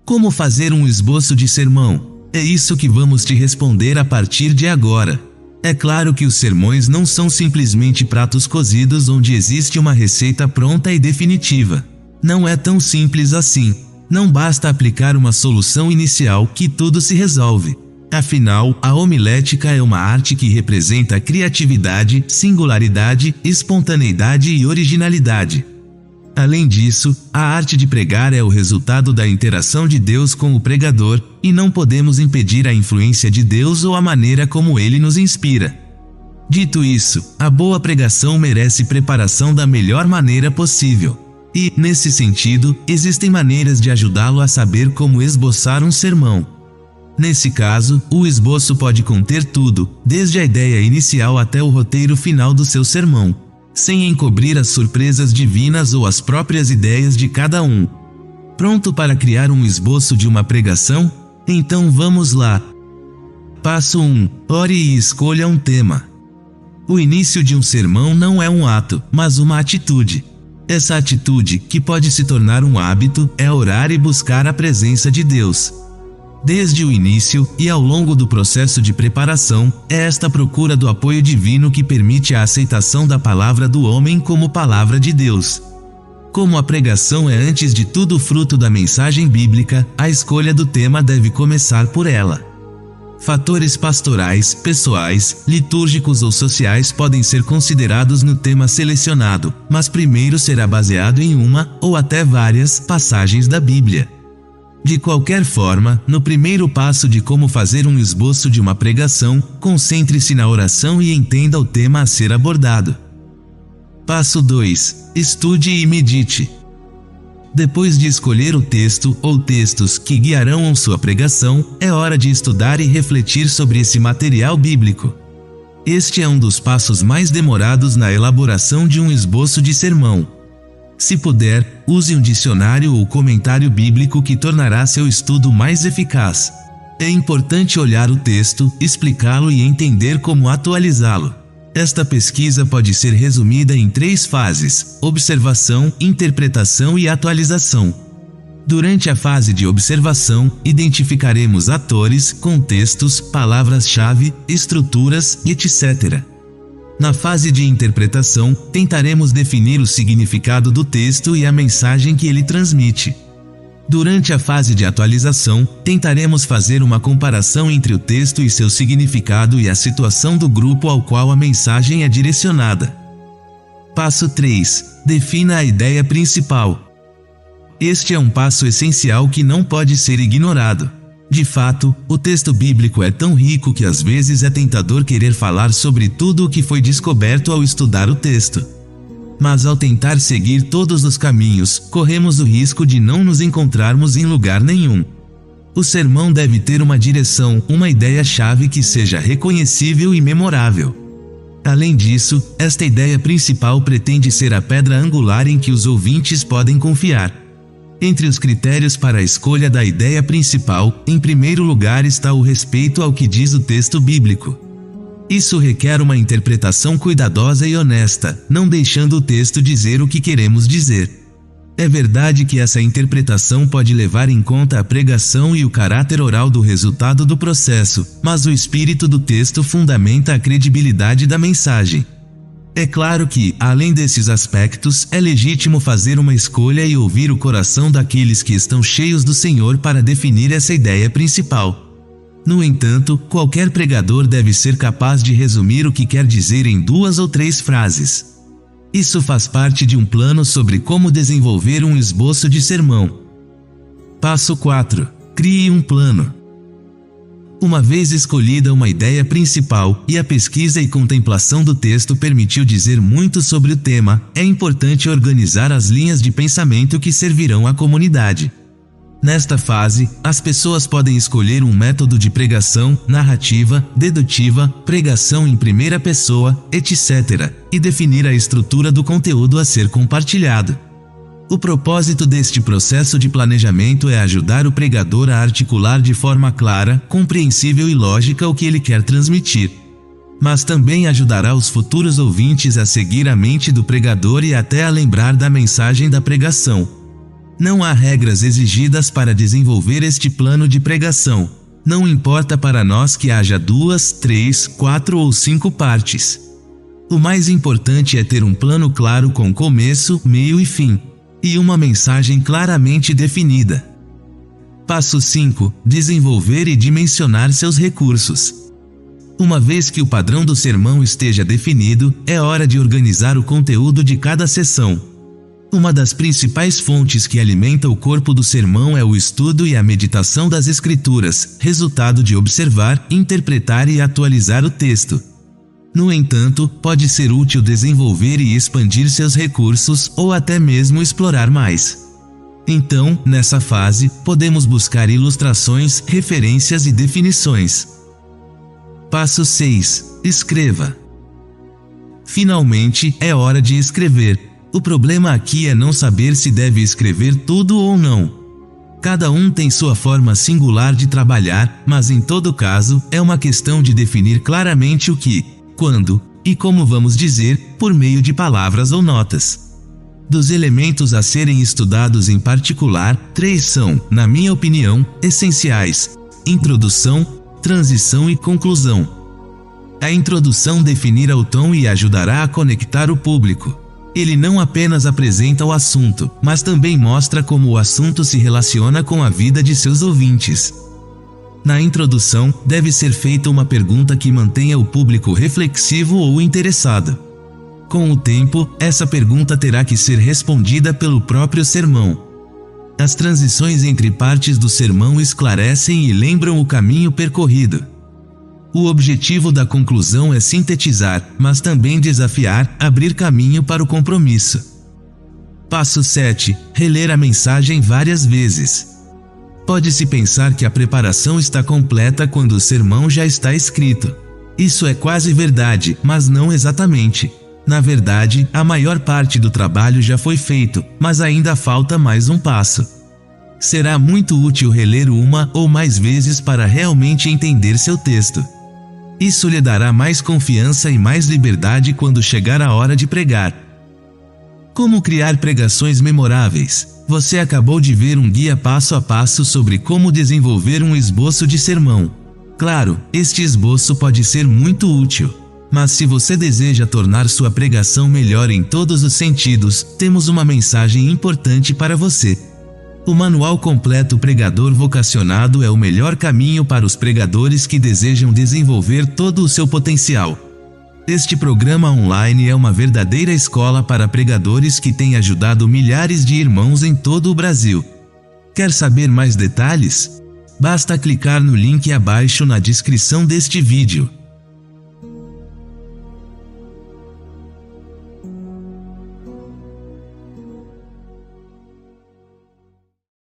Como fazer um esboço de sermão? É isso que vamos te responder a partir de agora. É claro que os sermões não são simplesmente pratos cozidos onde existe uma receita pronta e definitiva. Não é tão simples assim. Não basta aplicar uma solução inicial que tudo se resolve. Afinal, a homilética é uma arte que representa criatividade, singularidade, espontaneidade e originalidade. Além disso, a arte de pregar é o resultado da interação de Deus com o pregador, e não podemos impedir a influência de Deus ou a maneira como ele nos inspira. Dito isso, a boa pregação merece preparação da melhor maneira possível. E, nesse sentido, existem maneiras de ajudá-lo a saber como esboçar um sermão. Nesse caso, o esboço pode conter tudo, desde a ideia inicial até o roteiro final do seu sermão, sem encobrir as surpresas divinas ou as próprias ideias de cada um. Pronto para criar um esboço de uma pregação? Então vamos lá. Passo 1. Ore e escolha um tema. O início de um sermão não é um ato, mas uma atitude. Essa atitude, que pode se tornar um hábito, é orar e buscar a presença de Deus. Desde o início e ao longo do processo de preparação, é esta procura do apoio divino que permite a aceitação da palavra do homem como palavra de Deus. Como a pregação é antes de tudo fruto da mensagem bíblica, a escolha do tema deve começar por ela. Fatores pastorais, pessoais, litúrgicos ou sociais podem ser considerados no tema selecionado, mas primeiro será baseado em uma, ou até várias, passagens da Bíblia. De qualquer forma, no primeiro passo de como fazer um esboço de uma pregação, concentre-se na oração e entenda o tema a ser abordado. Passo 2. Estude e medite. Depois de escolher o texto ou textos que guiarão sua pregação, é hora de estudar e refletir sobre esse material bíblico. Este é um dos passos mais demorados na elaboração de um esboço de sermão. Se puder, use um dicionário ou comentário bíblico que tornará seu estudo mais eficaz. É importante olhar o texto, explicá-lo e entender como atualizá-lo. Esta pesquisa pode ser resumida em 3 fases: observação, interpretação e atualização. Durante a fase de observação, identificaremos atores, contextos, palavras-chave, estruturas, etc. Na fase de interpretação, tentaremos definir o significado do texto e a mensagem que ele transmite. Durante a fase de atualização, tentaremos fazer uma comparação entre o texto e seu significado e a situação do grupo ao qual a mensagem é direcionada. Passo 3. Defina a ideia principal. Este é um passo essencial que não pode ser ignorado. De fato, o texto bíblico é tão rico que às vezes é tentador querer falar sobre tudo o que foi descoberto ao estudar o texto. Mas ao tentar seguir todos os caminhos, corremos o risco de não nos encontrarmos em lugar nenhum. O sermão deve ter uma direção, uma ideia-chave que seja reconhecível e memorável. Além disso, esta ideia principal pretende ser a pedra angular em que os ouvintes podem confiar. Entre os critérios para a escolha da ideia principal, em primeiro lugar está o respeito ao que diz o texto bíblico. Isso requer uma interpretação cuidadosa e honesta, não deixando o texto dizer o que queremos dizer. É verdade que essa interpretação pode levar em conta a pregação e o caráter oral do resultado do processo, mas o espírito do texto fundamenta a credibilidade da mensagem. É claro que, além desses aspectos, é legítimo fazer uma escolha e ouvir o coração daqueles que estão cheios do Senhor para definir essa ideia principal. No entanto, qualquer pregador deve ser capaz de resumir o que quer dizer em 2 ou 3 frases. Isso faz parte de um plano sobre como desenvolver um esboço de sermão. Passo 4. Crie um plano. Uma vez escolhida uma ideia principal, e a pesquisa e contemplação do texto permitiu dizer muito sobre o tema, é importante organizar as linhas de pensamento que servirão à comunidade. Nesta fase, as pessoas podem escolher um método de pregação, narrativa, dedutiva, pregação em primeira pessoa, etc., e definir a estrutura do conteúdo a ser compartilhado. O propósito deste processo de planejamento é ajudar o pregador a articular de forma clara, compreensível e lógica o que ele quer transmitir. Mas também ajudará os futuros ouvintes a seguir a mente do pregador e até a lembrar da mensagem da pregação. Não há regras exigidas para desenvolver este plano de pregação. Não importa para nós que haja 2, 3, 4 ou 5 partes. O mais importante é ter um plano claro com começo, meio e fim, e uma mensagem claramente definida. Passo 5. Desenvolver e dimensionar seus recursos. Uma vez que o padrão do sermão esteja definido, é hora de organizar o conteúdo de cada sessão. Uma das principais fontes que alimenta o corpo do sermão é o estudo e a meditação das Escrituras, resultado de observar, interpretar e atualizar o texto. No entanto, pode ser útil desenvolver e expandir seus recursos ou até mesmo explorar mais. Então, nessa fase, podemos buscar ilustrações, referências e definições. Passo 6. Escreva. Finalmente, é hora de escrever. O problema aqui é não saber se deve escrever tudo ou não. Cada um tem sua forma singular de trabalhar, mas em todo caso, é uma questão de definir claramente o que, quando e como vamos dizer, por meio de palavras ou notas. Dos elementos a serem estudados em particular, 3 são, na minha opinião, essenciais: introdução, transição e conclusão. A introdução definirá o tom e ajudará a conectar o público. Ele não apenas apresenta o assunto, mas também mostra como o assunto se relaciona com a vida de seus ouvintes. Na introdução, deve ser feita uma pergunta que mantenha o público reflexivo ou interessado. Com o tempo, essa pergunta terá que ser respondida pelo próprio sermão. As transições entre partes do sermão esclarecem e lembram o caminho percorrido. O objetivo da conclusão é sintetizar, mas também desafiar, abrir caminho para o compromisso. Passo 7. Reler a mensagem várias vezes. Pode-se pensar que a preparação está completa quando o sermão já está escrito. Isso é quase verdade, mas não exatamente. Na verdade, a maior parte do trabalho já foi feito, mas ainda falta mais um passo. Será muito útil reler uma ou mais vezes para realmente entender seu texto. Isso lhe dará mais confiança e mais liberdade quando chegar a hora de pregar. Como criar pregações memoráveis? Você acabou de ver um guia passo a passo sobre como desenvolver um esboço de sermão. Claro, este esboço pode ser muito útil. Mas se você deseja tornar sua pregação melhor em todos os sentidos, temos uma mensagem importante para você. O Manual Completo Pregador Vocacionado é o melhor caminho para os pregadores que desejam desenvolver todo o seu potencial. Este programa online é uma verdadeira escola para pregadores que tem ajudado milhares de irmãos em todo o Brasil. Quer saber mais detalhes? Basta clicar no link abaixo na descrição deste vídeo.